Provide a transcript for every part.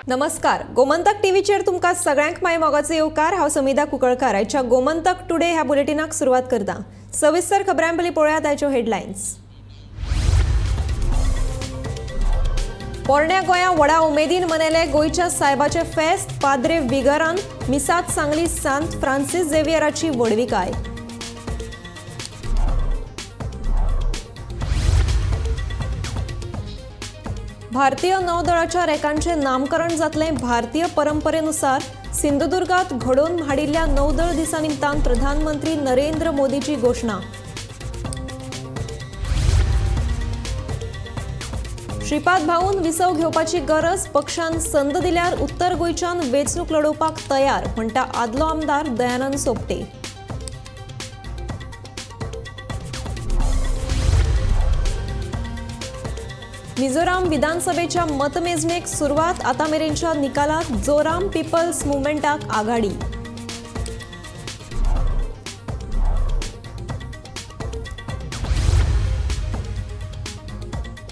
नमस्कार. गोमंतक टीव्हीचेर तुमकां सगळ्यांक माय मोगाचो येवकार. हांव समिधा कुंकळकार. आयच्या गोमंतक टुडे ह्या बुलेटिनाक सुरवात करता. सविस्तर खबरां पयलीं पळोवयात आयच्यो हेडलायन्स. पोरण्या गोंया व्हडा उमेदीन मनयले गोंयच्या सायबाचे फेस्त. पाद्रे विगरान मिसात सांगली सांत फ्रांसीस झेवियराची व्हडविकाय. भारतीय नौदळाच्या रेकांचे नामकरण जातले भारतीय परंपरेनुसार. सिंधुदुर्गात घडोवन हाडिल्ल्या नौदळ दिसा निमतान प्रधानमंत्री नरेंद्र मोदीची घोषणा. श्रीपाद भाऊन विसव घेवपाची गरज. पक्षान संद दिल्यार उत्तर गोंयच्यान वेंचणूक लडोवपाक तयार म्हणटा आदलो आमदार दयानंद सोपटे. मिझोराम विधानसभेच्या मतमेजणेक सुरवात. आतामेरेनच्या निकालात जोराम पीपल्स मुव्हमेंटाक आघाडी.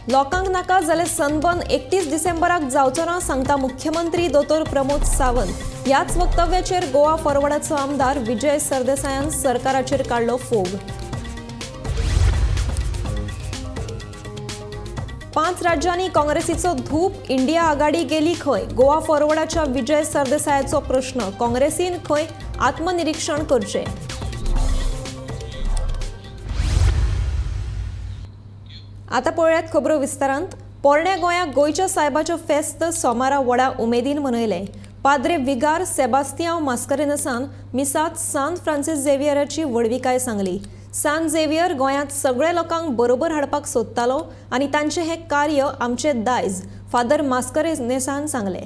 लोकांक नाका जाल्यार सनबर्न 31 डिसेंबराक जावचो ना सांगता मुख्यमंत्री दोतोर प्रमोद सावंत. ह्याच वक्तव्याचेर गोवा फॉरवर्डाचो आमदार विजय सरदेसायान सरकाराचेर काडलो फोग. 5 राज्यांनी काँग्रेसीचो धूप. इंडिया आघाडी गेली खंय? गोवा फॉरवर्डाच्या विजय सरदेसायाचो प्रश्न. काँग्रेसीन खंय आत्मनिरीक्षण करचें. आता पळयात खबरो विस्तारांत. पोरण्या गोंया गोंयच्या सायबाचो फेस्त सोमारा व्हडा उमेदीन मनयले. पाद्रे विगार सेबास्तियांव मास्करेनसान मिसात सांत फ्रांसीस झेवियराची व्हडविकाय सांगली. सांत झेवियर गोंयांत सगळे लोकांक बरोबर हाडपाक सोदतालो आनी तांचे हे कार्य आमचे दायज, फादर मास्करेनेसान सांगले.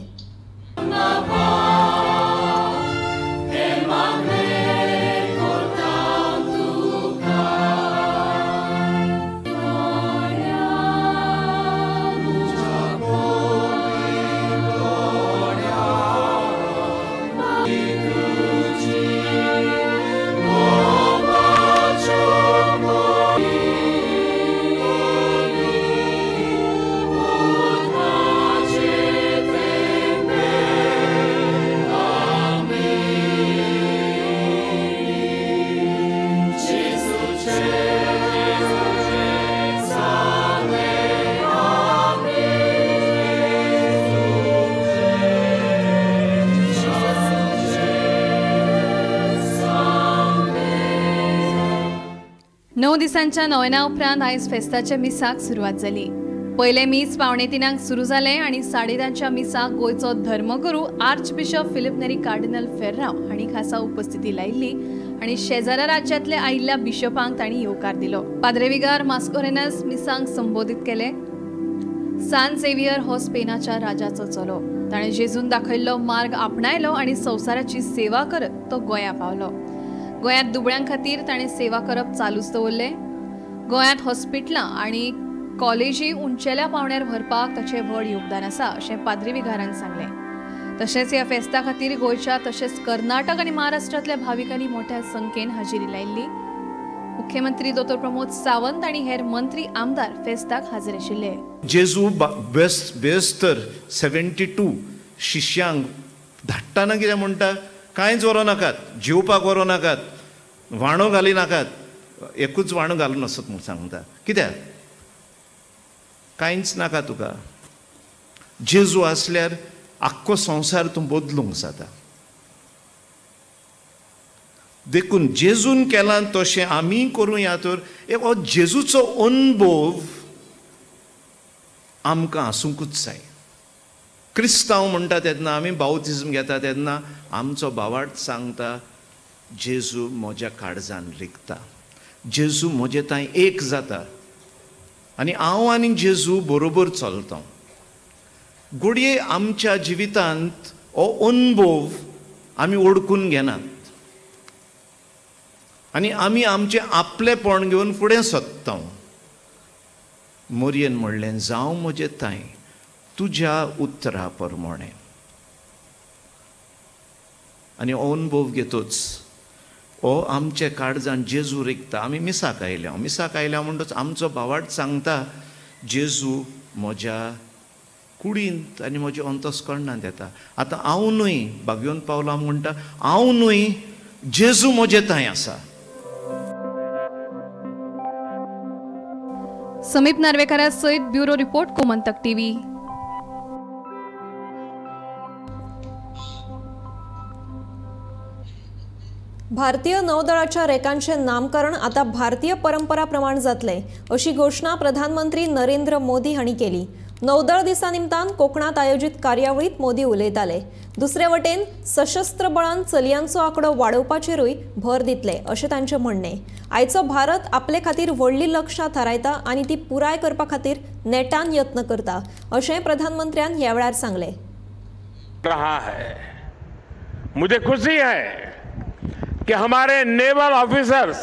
नऊ दिसांच्या नोवेना उपरांत आयज फेस्ताच्या मिसाक सुरवात जाली. पयले मीस पावणे 3 सुरू जाले आनी 10:30च्या मिसाक गोंयचो धर्मगुरू आर्च बिशप फिलिप नेरी कार्डिनल फेर्रांव हांणी खासा उपस्थिती लायिल्ली आनी शेजाऱ्या राज्यांतले आयिल्ल्या बिशपांक तांणी येवकार दिलो. पाद्रे विगार मास्कोरेनस मिसांक संबोधीत केले. सांत झेवियर हो स्पेनाच्या राजाचो चलो. ताणें जेजून दाखयल्लो मार्ग आपणायलो आनी संवसाराची सेवा करत तो गोंया पावलो. गोंयांत दुबळ्यां खातीर ताणें सेवा करप चालूच दवरले. गोंयांत हॉस्पिटलां आनी कॉलेजी उंचेल्या पावण्यार व्हरपाक ताचें व्हड योगदान आसा अशें पाद्री विगारान सांगलें. तशेंच ह्या फेस्ता खातीर गोंयच्या तशेंच कर्नाटक आनी महाराष्ट्रांतल्या भाविकांनी मोठ्या संख्येन हजेरी लायिल्ली. मुख्यमंत्री दोतोर प्रमोद सावंत आनी हेर मंत्री आमदार फेस्ताक हाजीर आशिल्ले. जेजू बेस्तर 72 शिष्यांक धाडटाना कितें म्हणटा? कांयच व्हरो नाकात, जेवपाक व्हरो नाकात, वाणो घाली नाकात. एकूच वाणो घालून वचत म्हूण सांगता. कित्याक? कांयच नाका तुका. जेजू आसल्यार आख्खो संवसार तूं बदलूंक जाता. देखून जेजून केलां तशें आमी करूया. तर हो जेजूचो अनुभव आमकां आसूंकूच जाय. क्रिस्तांव म्हणटा तेन्ना आमी बावतिजम घेता तेन्ना आमचो भावार्थ सांगता जेजू म्हज्या काळजान रिगता, जेजू म्हजे ताई एक जाता आनी हांव आनी जेजू बरोबर चलता. घडये आमच्या जिवितांत हो अनुभव आमी ओळखून घेनात आनी आमी आमचें आपलेपण घेवन फुडें सरता. मोरयेन म्हणलें, जावं म्हजे ताई तुज्या उतरा प्रमाणे. आनी हो अनुभव घेतोच हो आमचे काळजान जेजू रिगता. आमी मिसाक आयल्या म्हणटच आमचो भावार्थ सांगता जेजू म्हज्या कुडींत आनी म्हज्या अंतस्करणांत येता. आतां हांव न्हय भाग्योन पावला म्हणटा, हांव न्हय जेजू म्हजे थंय आसा. समीप नार्वेकारा सयत ब्युरो रिपोर्ट गोमंतक टीव्ही. भारतीय नौदळाच्या रेकांचे नामकरण आता भारतीय परंपरा प्रमाण जातले अशी घोषणा प्रधानमंत्री नरेंद्र मोदी हांणी केली. नौदळ दिसा निमतान कोकणात आयोजित कार्यावळीत मोदी उलयताले. दुसरे वटेन सशस्त्र बळान चलयांचो आंकडो वाडोवपाचेरूय भर दितले अशें तांचें म्हणणें. आयचो भारत आपले खातीर व्हडली लक्षां थारायता आनी ती पुराय करपा खातीर नेटान यत्न करता अशें प्रधानमंत्र्यान ह्या वेळार सांगलें. मुझे खुशी है कि हमारे नेवल ऑफिसर्स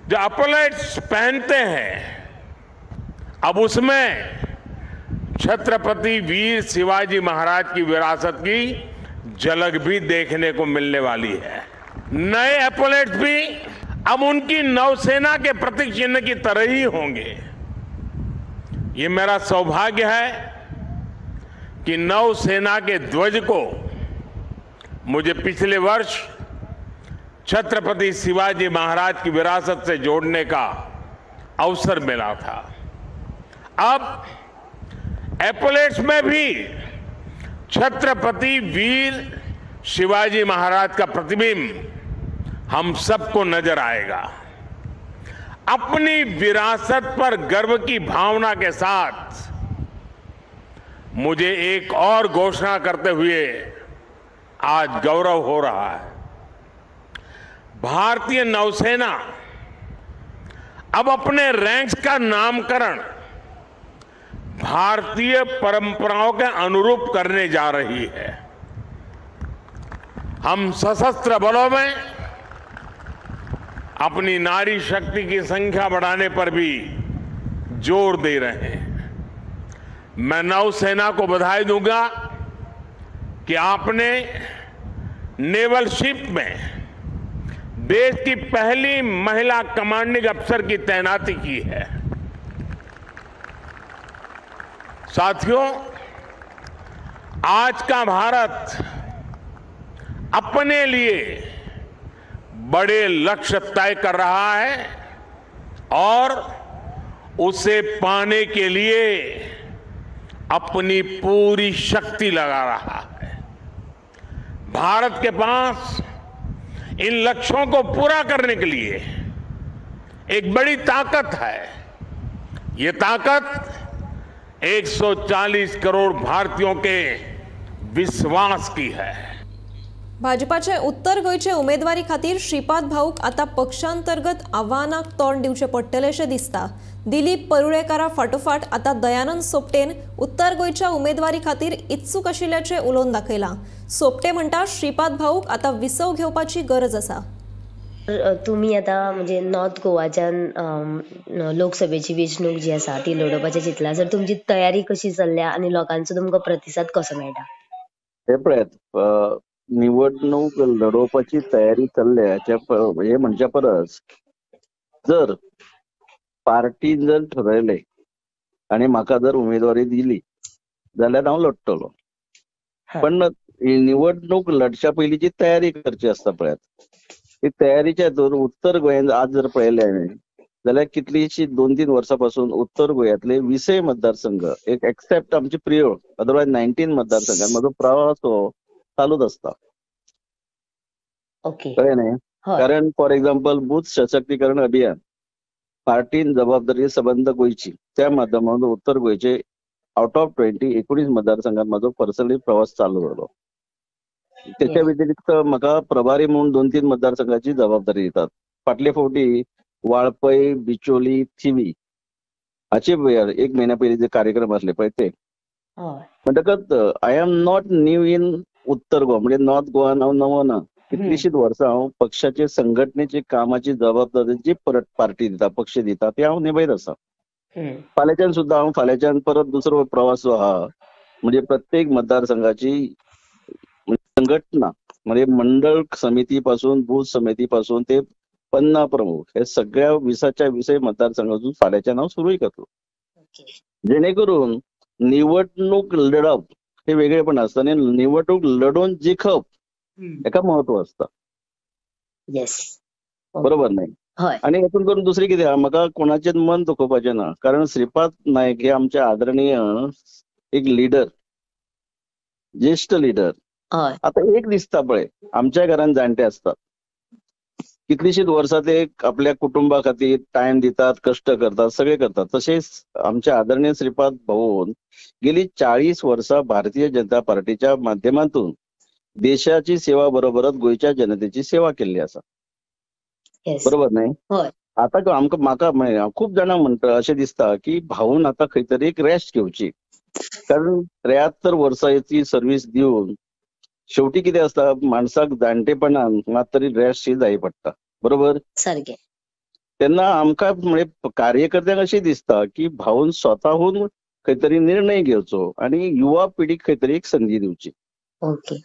जो अपलेट्स पहनते हैं, अब उसमें छत्रपति वीर शिवाजी महाराज की विरासत की झलक भी देखने को मिलने वाली है. नए अपलेट्स भी अब उनकी नौसेना के प्रतीक चिन्ह की तरह ही होंगे. ये मेरा सौभाग्य है कि नौसेना के ध्वज को मुझे पिछले वर्ष छत्रपति शिवाजी महाराज की विरासत से जोड़ने का अवसर मिला था. अब एपोलेट्स में भी छत्रपति वीर शिवाजी महाराज का प्रतिबिंब हम सबको नजर आएगा. अपनी विरासत पर गर्व की भावना के साथ मुझे एक और घोषणा करते हुए आज गौरव हो रहा है. भारतीय नौसेना अब अपने रैंक्स का नामकरण भारतीय परंपराओं के अनुरूप करने जा रही है. हम सशस्त्र बलों में अपनी नारी शक्ति की संख्या बढ़ाने पर भी जोर दे रहे हैं. मैं नौसेना को बधाई दूंगा कि आपने नेवल शिप में देश की पहली महिला कमांडिंग अफसर की तैनाती की है. साथियों, आज का भारत अपने लिए बड़े लक्ष्य तय कर रहा है और उसे पाने के लिए अपनी पूरी शक्ति लगा रहा है. भारत के पास इन लक्ष्यों को पूरा करने के लिए एक बड़ी ताकत है. ये ताकत 140 करोड़ भारतीयों के विश्वास की है. भाजपाचे उत्तर गोयचे उमेदवारी खातीर श्रीपाद भाऊक आता पक्षांतर्गत आव्हानाक तोंड दिवचे पडटले अशें दिसता. दिलीप परुळेकारा फाटोफाट आता दयानंद सोपटेन उत्तर गोयच्या उमेदवारी खातीर इत्सूक आशिल्ल्याचें उलोवन दाखयलां. सोपटे म्हणटा श्रीपाद भाऊक आता विसव घेवपाची गरज आसा. तुम्ही आता म्हणजे नॉर्थ गोवाच्यान लोकसभेची वेंचणूक जी आसा ती लडोवपाचें चिंतला. जर तुमची तयारी कशी चल्ल्या आनी लोकांचो तुमकां प्रतिसाद कसो मेळटा? हे पळयात, निवडणूक लढवपाची तयारी चल्ल्या हे म्हणच्या परस जर पार्टीन जर ठरयलें आणि म्हाका जर उमेदवारी दिली जाल्यार हांव लढटलो. पण निवडणूक लढच्या पयलींची तयारी करची आसता पळयात. ही तयारीच्या हातूंत उत्तर गोंयांत आज जर पळयलें हांवें जाल्यार कितलींशीं 2-3 वर्सां पासून उत्तर गोंयांतले 20 मतदारसंघ एक एक्सेप्ट आमची प्रियो अदरवायज 19 मतदारसंघात म्हजो प्रवास हो चालूच आसता. कळ्ळें न्ही? कारण फॉर एक्झाम्पल बूथ सशक्तीकरण अभियान पार्टीन जबाबदारी संबंध गोंयची त्या माध्यमांतून उत्तर गोंयचे आउट ऑफ 19 मतदारसंघात म्हजो पर्सनली प्रवास चालू जालो. त्याच्या व्यतिरिक्त म्हाका प्रभारी म्हणून 2-3 मतदारसंघाची जबाबदारी दितात. फाटले फावटी वाळपय, बिचोली, थिवी हाचे 1 महिन्या पयलीं जे कार्यक्रम आसले पळय ते म्हणटकच I am not new in उत्तर गोवा म्हणजे नॉर्थ गोवान हांव नवो ना. कितलींशींच वर्सां हांव पक्षाचे संघटनेची कामाची जबाबदारी जी पार्टी दिता पक्ष दिता ती हांव निभयत आसा. फाल्यांच्यान सुद्दां हांव फाल्यांच्यान परत दुसरो प्रवास जो आहा म्हणजे प्रत्येक मतदारसंघाची संघटना म्हणजे मंडळ समिती पासून बूथ समिती पासून ते 50 प्रमुख हे सगळ्या 20च्या 20 मतदारसंघातून फाल्यांच्यान हांव सुरूय करतलो. जेणे करून निवडणूक लढप हे वेगळेपण असतं आणि निवडणूक लढून जिखप एका महत्व असतं. येस. बरोबर नाही. हय. आणि यातून करून दुसरी किती म्हाका कोणाचें मन दुखोवपाचें ना, कारण श्रीपाद नायक हे आमचे आदरणीय एक लिडर, ज्येष्ठ लिडर. हय. आता एक दिसता पळय, आमच्या घरान जाणटे असतात, कितलीशीच वर्सां ते आपल्या कुटुंबा खातीर टायम दितात, कश्ट करतात, सगळे करतात. तसेच आमचे आदरणीय श्रीपाद भाऊन गेली 40 वर्सां भारतीय जनता पार्टीच्या माध्यमातून देशाची सेवा बरोबरच गोयच्या जनतेची सेवा केल्ली आसा. येस. बरोबर नाही. हय. आता आमकां म्हाका खूप जाणां म्हणटा अशें दिसता की भाऊन आता खंय तरी एक रेस्ट घेवची, कारण 73 वर्सांची सर्व्हिस दिवन शेवटी कितें असता, माणसाक जाणटेपणान मात तरी रेस्ट ही जाय पडटा. बरोबर. सारकें. तेन्ना आमकां म्हणजे कार्यकर्त्यांक अशें दिसता की भाऊन स्वताहून खंय तरी निर्णय घेवचो आणि युवा पिढीक खंय तरी एक संधी दिवची. ओके.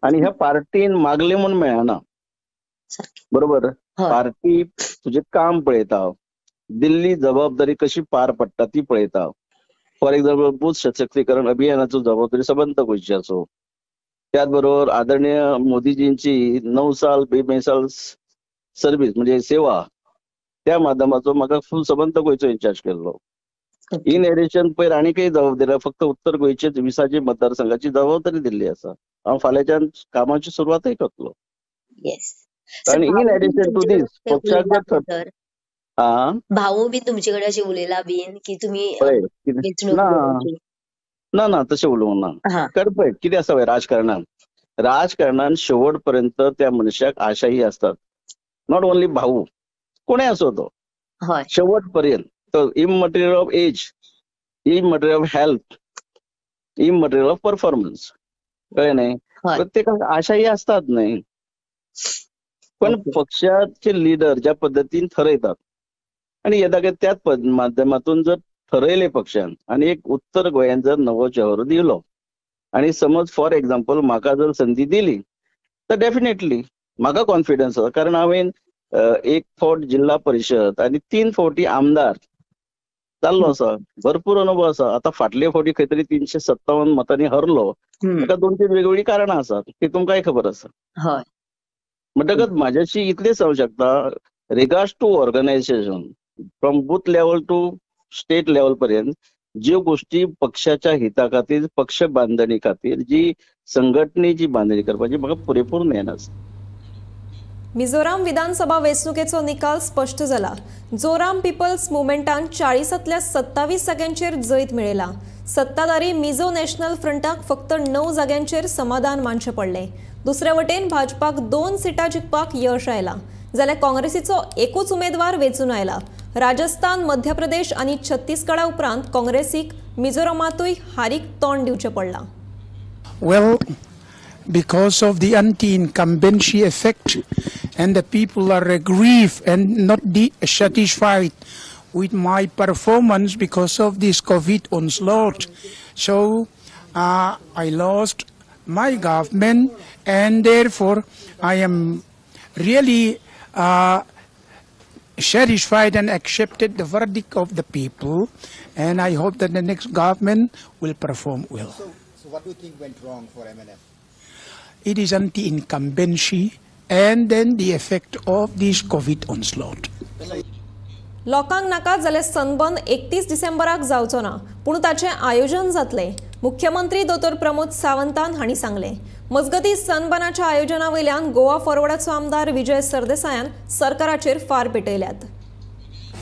आणि ह्या पार्टीन मागले म्हणून मेळना. सारकें. बरोबर. हय. पार्टी तुझे काम पळयता, दिल्ली जबाबदारी कशी पार पडटा ती पळयता. फॉर एक्झाम्पल बूथ सशक्तीकरण अभियानाचो जबाबदारी सबंद गोंयची आसो. त्याच बरोबर आदरणीय मोदीजींची 9 साल बेमिसाल सर्व्हिस म्हणजे सेवा, त्या माध्यमाचो म्हाका फुल सबंद गोंयचो इन्चार्ज केल्लो. इन एडिशन पयर आनी काही जबाबदारी फक्त उत्तर गोंयचे 20 मतदारसंघाची जबाबदारी दिल्ली आसा. हांव फाल्यांच्यान कामाची सुरवातय करतलो. येस. आणि इन एडिशन टू दीस पक्षाक जर भाऊ बी तुमचे कडेन अशें उलयला बीन की तुमी पळय वेंचणूक ना लढोवची? ना ना तशें उलोवंक ना. हा. कारण पळय कितें आसा पळय राजकारणान शेवट पर्यंत त्या मनशाक आशाही असतात. नॉट ओन्ली भाऊ, कोणें असो तो हय. शेवट पर्यंत immaterial of age, immaterial of health, immaterial of performance. कळ्ळें न्ही. हय. प्रत्येकाक आशाही असतात न्ही. पण ओके. पक्षाचे लिडर ज्या पद्धतीन ठरयतात आणि येता त्याच माध्यमातून जर ठरयले पक्षान आणि एक उत्तर गोंयांत जर नवो चेहरो दिलो आणि समज फॉर एक्झाम्पल म्हाका जर संधी दिली तर डेफिनेटली म्हाका कॉन्फिडन्स आसा, कारण हांवें 1 फावट जिल्हा परिषद आणि 3 फावटी आमदार जाल्लो आसा. भरपूर अनुभव आसा. आता फाटले फावटी खंय तरी 357 मतांनी हरलो. ताका 2-3 वेगवेगळी कारणां आसात, ती तुमकांय खबर आसा. हय. म्हणटकच म्हाज्याशी इतलेंच जावं शकता, regards to organisation from booth level to state level पर्यंत ज्यो गोष्टी पक्षाच्या हिता खातीर, पक्ष बांधणी खातीर जी संघटनेची बांधणी करपाची म्हाका पुरेपूर ज्ञान आसा. मिझोराम विधानसभा वेंचणुकेचो निकाल स्पश्ट जाला. जोराम पीपल्स मुवमेंटान 40तल्या 27 जाग्यांचेर जैत मेळयला. सत्ताधारी मिझो नॅशनल फ्रंटाक फक्त 9 जाग्यांचेर समाधान मानचें पडलें. दुसरे वटेन भाजपाक 2 सिटां जिखपाक यश आयलां, जाल्यार काँग्रेसीचो एकूच उमेदवार वेंचून आयला. राजस्थान, मध्य प्रदेश आनी छत्तीसगडा उपरांत काँग्रेसीक मिझोरामांतूय हारीक तोंड दिवचें पडलां. Well, because of the anti-incumbency effect and the people are aggrieved and not satisfied with my performance because of this COVID onslaught. So I lost my government and therefore I am really satisfied and accepted the verdict of the people, and I hope that the next government will perform well. So what do you think went wrong for MNF? It is anti-incumbency and then the effect of this COVID onslaught. लोकांक नाका जाल्यार sunburn 31 डिसेंबराक जावचो ना, पूण ताचें आयोजन जातलें. मुख्यमंत्री दोतोर प्रमोद सावंतान हांणी सांगलें. मजगतीं सनबर्नाच्या आयोजना वयल्यान गोवा फॉरवर्डाचो आमदार विजय सरदेसायान सरकाराचेर फार पेटयल्यात.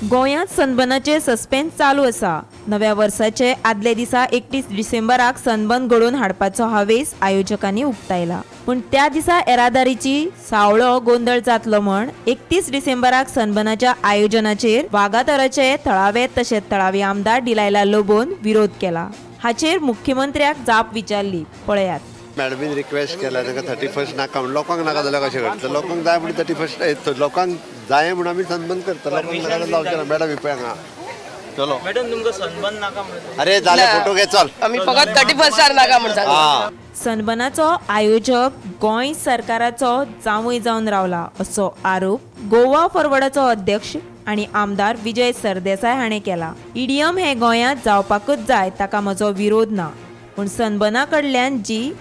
गोंयांत सनबर्नाचे सस्पेन्स चालू आसा. नव्या वर्साचे आदले दिसा 31 डिसेंबराक सनबर्न घडोवन हाडपाचो हावेस आयोजकांनी उक्तायला. पूण त्या दिसा येरादारीची सावळो गोंधळ जातलो म्हण 31 डिसेंबराक सनबर्नाच्या आयोजनाचेर वागातोराचे थळावे तशेंच थळावी आमदार डिलायला लोबोन विरोध केला. हाचेर मुख्यमंत्र्याक जाप विचारली. पळयात. मॅडमीन रिक्वेस्ट केला ताका 31 नाका म्हणून लोकांक नाका जाल्यार कशें करता. लोकांक जाय म्हणून 31 लोकांक जाय म्हणून आमी सनबर्न करता. लोकांक नाका जाल्यार जावचें ना. मॅडम ही पळय हांगा चलो मॅडम तुमका सनबर्न नाका म्हणतो. अरे झाले फोटो घे चल. आम्ही फकत 31 नाका म्हणतात. सनबर्नाचो आयोजक गोंय सरकाराचो जावंय जावन रावला असो आरोप गोवा फॉरवर्डाचो अध्यक्ष आणि आमदार विजय सरदेसाय हाणें केला. ईडीएम हे गोंयांत जावपाकच जाय ताका म्हजो विरोध ना, पूण सनबर्ना कडल्यान जी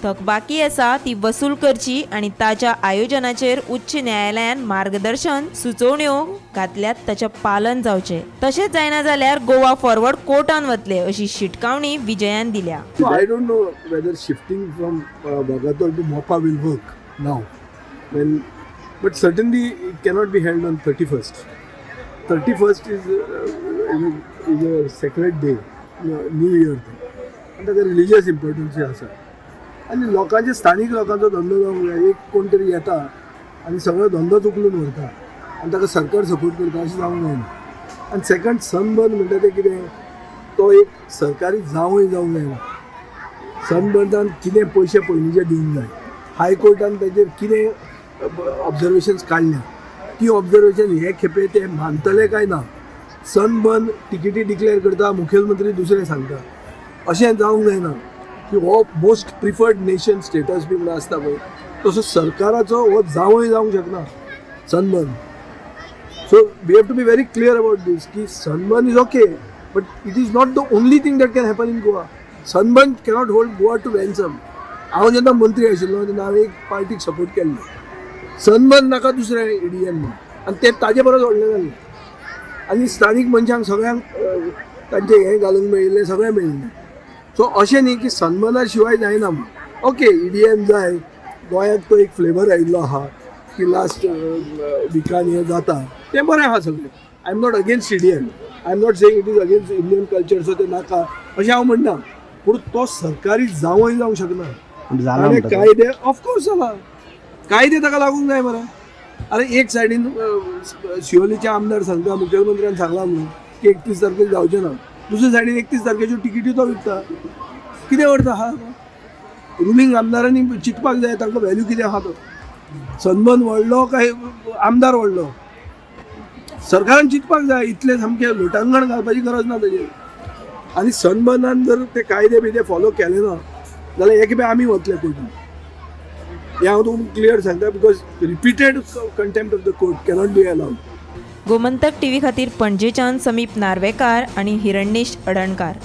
थकबाकी आसा ती वसूल करची आणि ताच्या आयोजनाचेर उच्च न्यायालयान मार्गदर्शन सुचोवण्यो घातल्यात ताचें पालन जावचें. तशेंच जायना जाल्यार गोवा फॉरवर्ड कोर्टान वतले अशी शिटकावणी विजयान दिल्या. I don't know whether shifting from Bagator to Mopa will work now. But certainly it cannot be held on 31st. 31st is a sacred day, New Year. And ताका religious importance आसा. आणि लोकांचे स्थानिक लोकांचो धंदो जावंक जाय. एक कोण तरी येता आनी सगळो धंदोच उखलून व्हरता आनी ताका सरकार सपोर्ट करता अशें जावंक जायना. आनी सेकंड सनबर्न म्हणटा तें कितें, तो एक सरकारी जावंय जावंक जायना. सनबर्नान कितें पयशे पयलींचे दिवंक जाय. हायकोर्टान ताचेर कितें ऑब्जर्वेशन्स काडल्या, ती ऑब्जर्वेशन हे खेपे ते मानतले काय ना. सनबर्न टिकेटी डिक्लेअर करता, मुखेलमंत्री दुसरे सांगता, अशें जावंक जायना की हो मोस्ट प्रिफर्ड नेशन स्टेटस बी म्हणून आसता पळय तसो सरकाराचो हो जावंय जावंक शकना Sunburn. So we have to be very clear about this की Sunburn is okay, but it is not the only thing that can happen in Goa. Sunburn cannot hold Goa to ransom. हांव जेन्ना मंत्री आशिल्लो तेन्ना हांवें एक पार्टीक सपोर्ट केल्लो. सनबर्न नाका दुसरें ईडीएम आनी ते ताजे परस व्हडलें जालें. आनी स्थानीक मनशांक सगळ्यांक तांचे हें घालूंक मेळिल्लें, सगळें मेळिल्लें. सो अशें न्ही की सनबर्ना शिवाय जायना. ओके ईडीएम जाय, गोंयांत तो एक फ्लेवर आयिल्लो आहा की लास्ट विकान हें जाता, तें बरें आहा सगळें. I am not against idioms, I am not saying it is against Indian culture, so तें नाका अशें हांव म्हणना. पूण तो सरकारी जावंय जावंक शकना. आनी कायदे ऑफकोर्स जाला, कायदे ताका लागूंक जाय मरे. अरे एक सायडीन शिवोलीचे आमदार सांगता, मुखेलमंत्र्यान सांगला म्हणून की 31 तारखेक जावचें ना. दुसरे सायडीन 31 तारखेच्यो टिकेटी तो विकता. कितें करता हा रुलींग आमदारांनी चिंतपाक जाय तांकां व्हॅल्यू कितें आहा तो. सनबर्न व्हडलो काय आमदार व्हडलो, सरकारान चिंतपाक जाय. इतलें सामकें लोटांगण घालपाची गरज ना ताजेर. आनी सनबर्नान जर ते कायदे बिदे फॉलो केले ना जाल्यार हे खेपे आमी वतले कोर्टान. हे हांव तुमकां क्लियर सांगता, because repeated contempt of the court cannot be allowed. Gomantak TV खातीर पणजेच्यान समीप नार्वेकार आणि हिरण्येश अडणकार.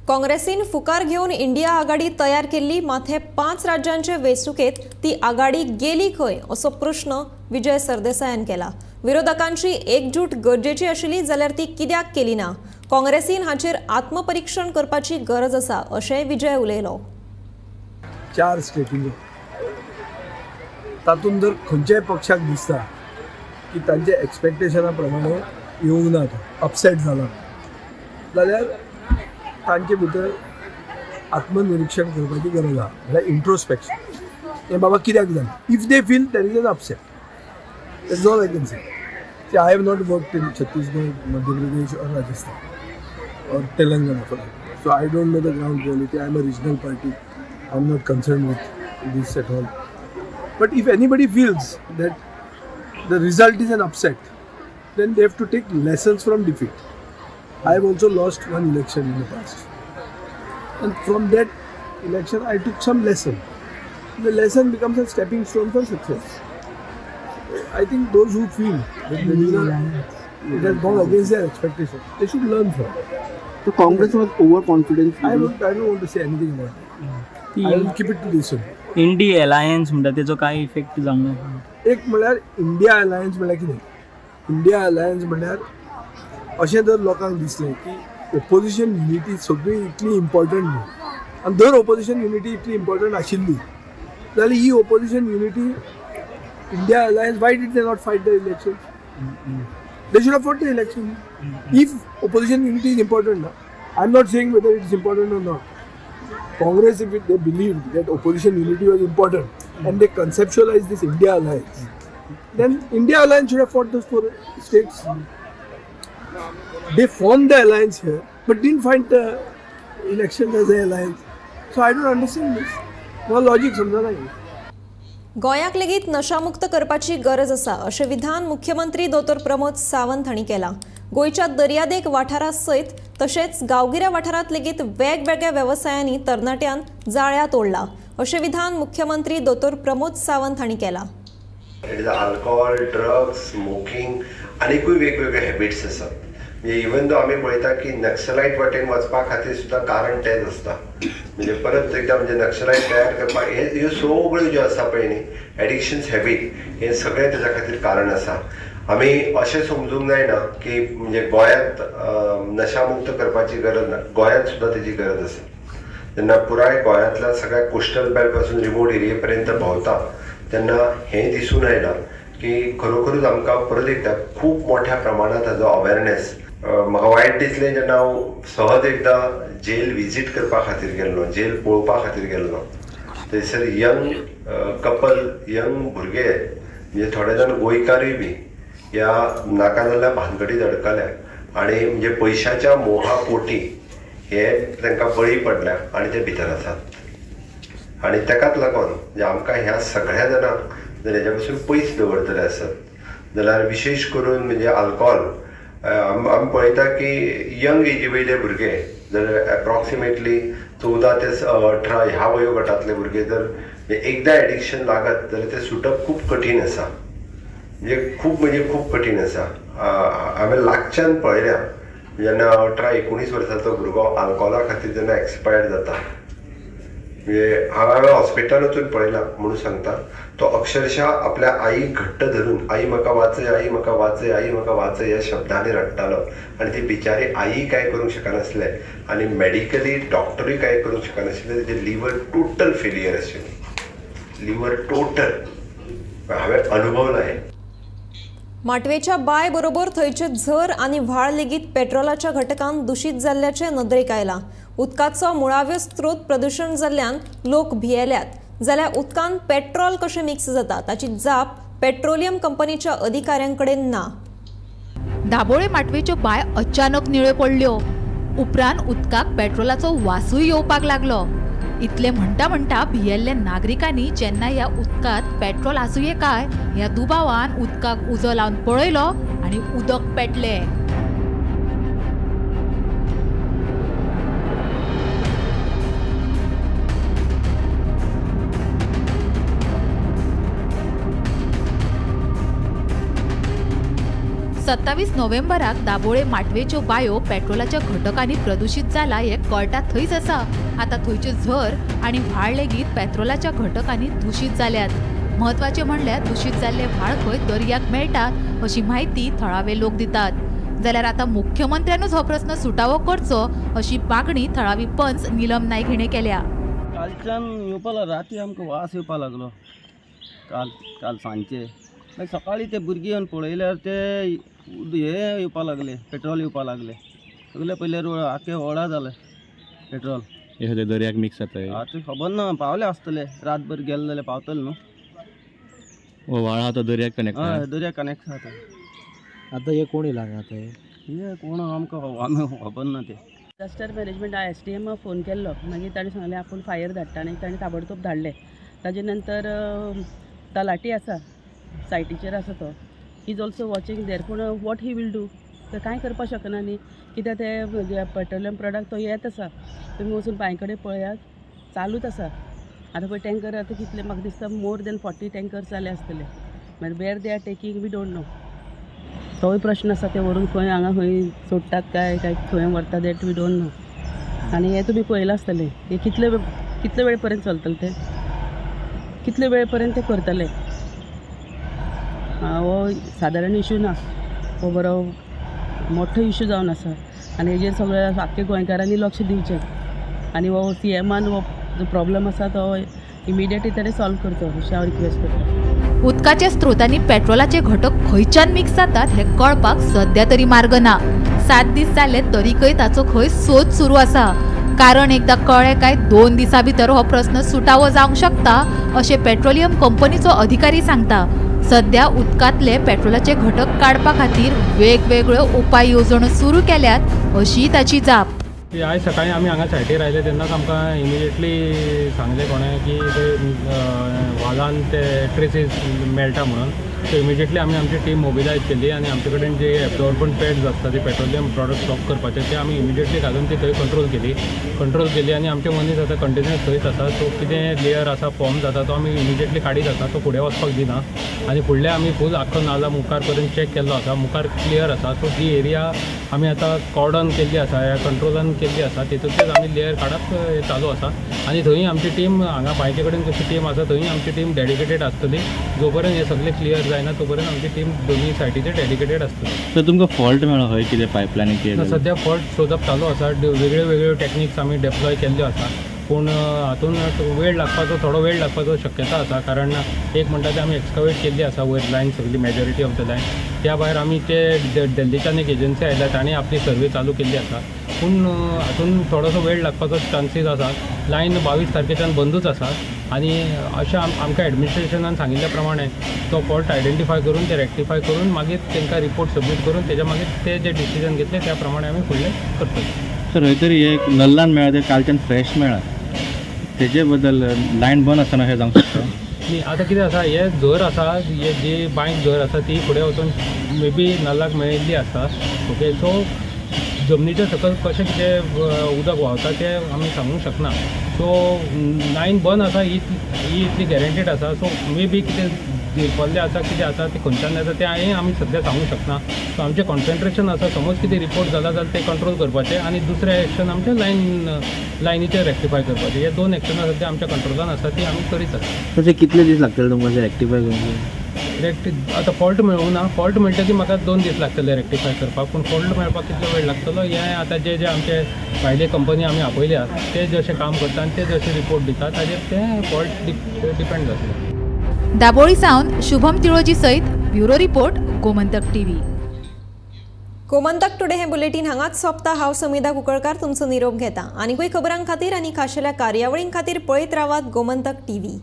काँग्रेसीन फुकार घेवन इंडिया आघाडी तयार केल्ली, माथे 5 राज्यांचे वेंचणुकेत ती आघाडी गेली खंय असो प्रश्न विजय सरदेसायान केला. विरोधकांची एकजूट गरजेची आशिल्ली जाल्यार ती कित्याक केली ना. काँग्रेसीन हाचेर आत्मपरीक्षण करपाची गरज आसा अशेंय विजय उलयलो. 4 स्टेटींनी तातूंत जर खंयच्याय पक्षाक दिसता की तांचे एक्सपेक्टेशना प्रमाणे येवंक ना, तो अपसेट जाला, जाल्यार तांचे भितर आत्मनिरीक्षण करपाची गरज आहा. म्हळ्यार इंट्रोस्पेक्शन. हें बाबा कित्याक जालें. If they feel there is an upset, that's all I can say. I have not worked in Chhattisgarh, Madhya Pradesh और राजस्थान और Telangana for that. So I don't know the ground reality. I am a regional party. I am not concerned with this at all. But if anybody feels that the result is an upset, then they have to take lessons from defeat. I have also lost one election in the past, and from that election I took some lesson. The lesson becomes a stepping stone for success. I think those who feel that it has gone against their expectations, they should learn from it. So Congress was overconfident. I don't want to say anything about it. I will keep it to this one. INDI alliance म्हणटा तेजो काय effect जावंक ना. एक म्हळ्यार India alliance म्हळ्यार कितें. India alliance म्हळ्यार अशें जर लोकांक दिसलें की ओपोजिशन युनिटी सगळी इतली इम्पॉर्टंट न्हू, आनी जर ओपोजिशन युनिटी इतली इम्पॉर्टंट आशिल्ली जाल्यार ही opposition unity India alliance why did they not fight the election. They should have fought the election. If opposition unity is important ना, I am not saying whether it is important or not. Congress, if they believed that opposition unity was important and they conceptualized this India alliance, then India alliance should have fought those 4 states. They formed the alliance here, but didn't fight the elections as an alliance. So I don't understand this. No logic समझा नहीं. गोंयाक लेगीत नशामुक्त करपाची गरज आसा अशें विधान मुख्यमंत्री दोतोर प्रमोद सावंत हांणी केलां। गोंयच्या दर्यादेग वाठारा सयत तशेंच गांवगिऱ्या वाठारांत लेगीत वेगवेगळ्या वेवसायांनी तरणाट्यान जाळ्यात ओडला अशें विधान मुख्यमंत्री दोतोर प्रमोद सावंत हांणी केलां। अल्कोहोल, ड्रग्स, स्मोकिंग आनीकूय वेगवेगळे हॅबिट्स आसात। म्हणजे इवन दो आमी पळयता की नक्सलाइट वाटेन वचपा खातीर सुद्दां कारण तेच आसता। म्हणजे परत एकदा म्हणजे नक्सलाइट तयार करपाक ह्यो सगळ्यो ज्यो आसा पळय न्ही एडिक्शन्स हॅबिट हे सगळे तेच्या खातीर कारण आसा। आमी अशें समजूंक जायना की म्हणजे गोंयांत नशामुक्त करपाची गरज ना, गोंयांत सुद्दां तेजी गरज आसा। जेन्ना पुराय गोंयांतल्या सगळ्या कोस्टल बेल्ट पासून रिमोट एरिये पर्यंत भोंवता तेन्ना हें दिसून आयलां की खरोखरूच आमकां परत एकदा खूब मोठ्या प्रमाणांत हाजो अवेरनेस। म्हाका वायट दिसलें जेन्ना हांव सहज एकदा जेल विजीट करपा खातीर गेल्लो, जेल पळोवपा खातीर गेल्लो। थंयसर यंग कपल, यंग भुरगे म्हणजे थोडे जाण गोंयकारूय बी ह्या नाका जाल्ल्या भानगडीत अडकल्या आनी म्हणजे पयशांच्या मोहा पोटी हे तांकां बळी पडल्या आनी ते भितर आसात। आनी तेकाच लागून म्हणजे आमकां ह्या सगळ्या जाणांक जर हेच्या पासून पयस दवरतले आसत जाल्यार विशेश करून म्हणजे अल्कोहोल आमी पळयता की यंग एजी वयले भुरगे जर एप्रॉक्सिमेटली 14 ते 18 ह्या वयोगटांतले भुरगे जर एकदा एडिक्शन लागत जाल्यार ते सुटप खूब कठीण आसा। म्हणजे खूब कठीण आसा। हांवें लागच्यान पळयल्या जेन्ना 18-19 वर्साचो भुरगो अल्कोहोला खातीर जेन्ना एक्सपायर्ड जाता म्हणजे हांवें हॉस्पिटलांत वचून पळयलां म्हणून सांगता तो अक्षरशः आपल्या आईक घट्ट धरून आई म्हाका वाचय, आई म्हाका वाचय, आई म्हाका वाचय ह्या शब्दांनी रडटालो आनी ती बिचारी आई कांय करूंक शकनासले आनी मेडिकली डॉक्टरूय कांय करूंक शकनासले। तेजे लिवर टोटल फेलियर आशिल्लें, लिवर टोटल। हांवें अनुभवलां हें। माटवेच्या बाय बरोबर थंयचे झर आनी व्हाळ लेगीत पेट्रोलाच्या घटकान दूषित जाल्ल्याचे नदरेक आयलां। उदकाचो मुळाव्यो स्त्रोत प्रदूषण जाल्ल्यान लोक भियेल्यात जाल्यार उदकान पेट्रोल कशें मिक्स जाता ताची जाप पेट्रोलियम कंपनीच्या अधिकाऱ्यांकडेन ना। दाबोळे माटवेच्यो बाय अचानक निळ्यो पडल्यो। उपरांत उदकाक पेट्रोलाचो वासूय येवपाक लागलो। इतले म्हणटा म्हणटा भियेल्ल्या नागरिकांनी जेन्ना ह्या उदकात पेट्रोल आसुये काय ह्या दुबावान उदकाक उजो लावन पळयलो आनी उदक पेटलें। 27 नोव्हेंबराक दाबोळे माटवेच्यो बायो पेट्रोलाच्या घटकांनी प्रदूषित जाला हे कळटा थंयच आसा। आता थंयचे झर आनी व्हाळ लेगीत पेट्रोलाच्या घटकांनी दूषित जाल्यात। महत्वाचे म्हणल्यार दूषित जाल्ले व्हाळ खंय दर्याक मेळटात अशी माहिती थळावे लोक दितात। जाल्यार आता मुख्यमंत्र्यानूच हो प्रश्न सुटावो करचो अशी मागणी थळावी पंच नीलम नाईक हिणे केल्या। कालच्यान येवपाक राती आमकां वास येवपाक लागलो। काल सांजचे सकाळी ते भुरगीं येवन पळयल्यार ते हे येवपाक लागले, पेट्रोल येवपाक लागले। सगळे पयले आखे व्हडा जाले पेट्रोल। हे दर्याक मिक्स जाता ते खबर ना, पावले आसतले, रातभर गेले जाल्यार पावतले न्हू। हो व्हाळ आहा तो दर्याक कनेक्ट हय दर्याक कनेक्ट जाता। आता हे कोण येयला हांगा? हे कोण आमकां खबर ना ते। डिजास्टर मॅनेजमेंट SDM फोन केल्लो, मागीर ताणें सांगलें आपूण फायर धाडटा आनी ताणें ताबडतोब धाडले। ताजे नंतर तलाटी आसा सायटीचेर आसा तो, इज ऑल्सो वॉचिंग देर, पूण वॉट ही वील डू ते कांय करपाक शकना न्ही, कित्याक ते पेट्रोलियम प्रोडक्ट तो येत आसा। तुमी वचून बांय कडेन पळयात चालूच आसा। आतां पळय टँकर आतां कितले म्हाका दिसता मोर देन 40 टँकर्स जाले आसतले। मागीर where they are taking we don't know. तोय प्रश्न आसा ते व्हरून खंय हांगा खंय सोडटात काय खंय व्हरता दॅट वी डोंट नो। आनी हे तुमी पळयलां आसतलें हे कितले वेळ पर्यंत चलतले ते, कितले वेळ पर्यंत ते करतले। हो सादारण इशू ना, हो बरो मोठो इशू जावन आसा आनी हेजेर सगळे आख्खे गोंयकारांनी लक्ष दिवचें आनी हो CMान हो जो प्रॉब्लम आसा तो इमिडिएटली ताणें सॉल्व करचो अशें हांव रिक्वेस्ट करतां। उदकाच्या स्त्रोतांनी पेट्रोलाचे घटक खंयच्यान मिक्स जातात हे कळपाक सध्या तरी मार्ग ना। 7 दीस जाले तरीकय ताचो खंय सोद सुरू आसा। कारण एकदा कळ्ळें काय 2 दिसां भितर हो प्रश्न सुटावो जावंक शकता अशें पेट्रोलियम कंपनीचो अधिकारी सांगता। सध्या उदकांतले पेट्रोलाचे घटक काडपा खातीर वेगवेगळ्यो उपाय येवजण्यो सुरू केल्यात अशी ताची जाप। आयज सकाळीं आमी हांगा सायटीर आयले तेन्नाच आमकां इमिजिएटली सांगलें कोणें की वालान ते ट्रेसीस मेळटा म्हणून. सो इमिजिएटली आमी आमची टीम मोबिलायज केली आनी आमचे कडेन जे एब्जॉर्बंट पॅड्स आसता ते पेट्रोलियम प्रॉडक्ट स्टॉक करपाचे ते आमी इमिजिएटली घालून ती थंय कंट्रोल केली आनी आमचे मनीस आतां कंटिन्यूअस थंयच आसा. सो कितें लेयर आसा फॉर्म जाता तो आमी इमिजिएटली काडीत आसा, तो फुडें वचपाक दिना आनी फुडलें आमी फूल आख्खो नाला मुखार पर्यंत चॅक केल्लो आसा, मुखार क्लियर आसा. सो ती एरिया आमी आतां कॉर्डन केल्ली आसा, ह्या कंट्रोलान केल्ली आसा, तितूंतलेच आमी लेयर काडप चालू आसा आनी थंय आमची टीम हांगा बायचे कडेन जशी टीम आसा थंय आमची टीम डेडिकेटेड आसतली. जो पर्यंत हे सगळें क्लियर जायना तो पर्यंत आमची टीम दोन्ही सायटीचेर डेडिकेटेड आसतली. सर तुमकां फॉल्ट मेळ्ळो खंय कितें पायपलायनीक केलें? सद्या फॉल्ट शोधप चालू आसा, वेगळ्यो वेगळ्यो टॅक्निक्स आमी डेप्लॉय केल्ल्यो आसा, पूण हातून थोडो वेळ लागपाचो शक्यता आसा. कारण एक म्हणटा ते आमी एक्सकवेट केल्ली आसा वयर लायन सगळी मेजॉरिटी ऑफ द लायन. त्या भायर आमी ते दिल्लीच्यान एक एजन्सी आयल्या ताणें आपली सर्वे चालू केल्ली आसा, पूण हातून थोडोसो वेळ लागपाचो चान्सीस आसा. लायन 22 तारखेच्यान बंदूच आसा आनी अशें आमकां एडमिनिस्ट्रेशनान सांगिल्ल्या प्रमाणे तो फॉल्ट आयडेंटिफाय करून ते रेक्टिफाय करून मागीर तांकां रिपोर्ट सबमीट करून तेज्या मागीर ते जे डिसिजन घेतले त्या प्रमाणे आमी फुडलें करतले. सर हय तरी एक नल्लान मेळ्ळा ते कालच्यान फ्रेश मेळ्ळा, तेजे बद्दल लायन बंद आसतना अशें जावंक शकता? न्ही, आतां कितें आसा, हे झर आसा, हे जी बांयक झर आसा ती फुडें वचून मे बी नल्लाक मेळिल्ली आसा. ओके, सो जमनीच्या सकयल कशें कितें उदक व्हांवता तें आमी सांगूंक शकना. सो लायन बंद आसा ही इतली गॅरंटीड आसा. सो मे बी कितें पडलें आसा, कितें आसा ते खंयच्यान येता तें आमी सद्या सांगूंक शकना. सो आमचें कॉन्सन्ट्रेशन आसा, समज कितें रिपोर्ट जाला जाल्यार ते कंट्रोल करपाचें आनी दुसरें एक्शन आमचें लायनीचेर रेक्टिफाय करपाचें. हे दोन एक्शनां सद्या आमच्या कंट्रोलान आसा ती आमी करीत आसा. तशें कितले दीस लागतले तुमकां रेक्टिफाय करूंक? आतां फॉल्ट मेळूं ना, फॉल्ट म्हणटकी म्हाका 2 दीस लागतले रेक्टिफाय करपाक, पूण फॉल्ट मेळपाक कितलो वेळ लागतलो हें आतां जे आमचे भायले कंपनी आमी आपयल्या ते जशें काम करता आनी ते जशें रिपोर्ट दिता ताजेर तें फॉल्ट डिपेंड जातलें. दाबोळी सावन शुभम तिळोजी सयत bureau report Gomantak TV. Gomantak today हे बुलेटिन हांगाच सोंपता. हांव समिधा कुंकळकार तुमचो निरोप घेता. आनीकूय खबरां खातीर आनी खाशेल्या कार्यावळीं खातीर पळयत रावात गोमंतक टीव्ही.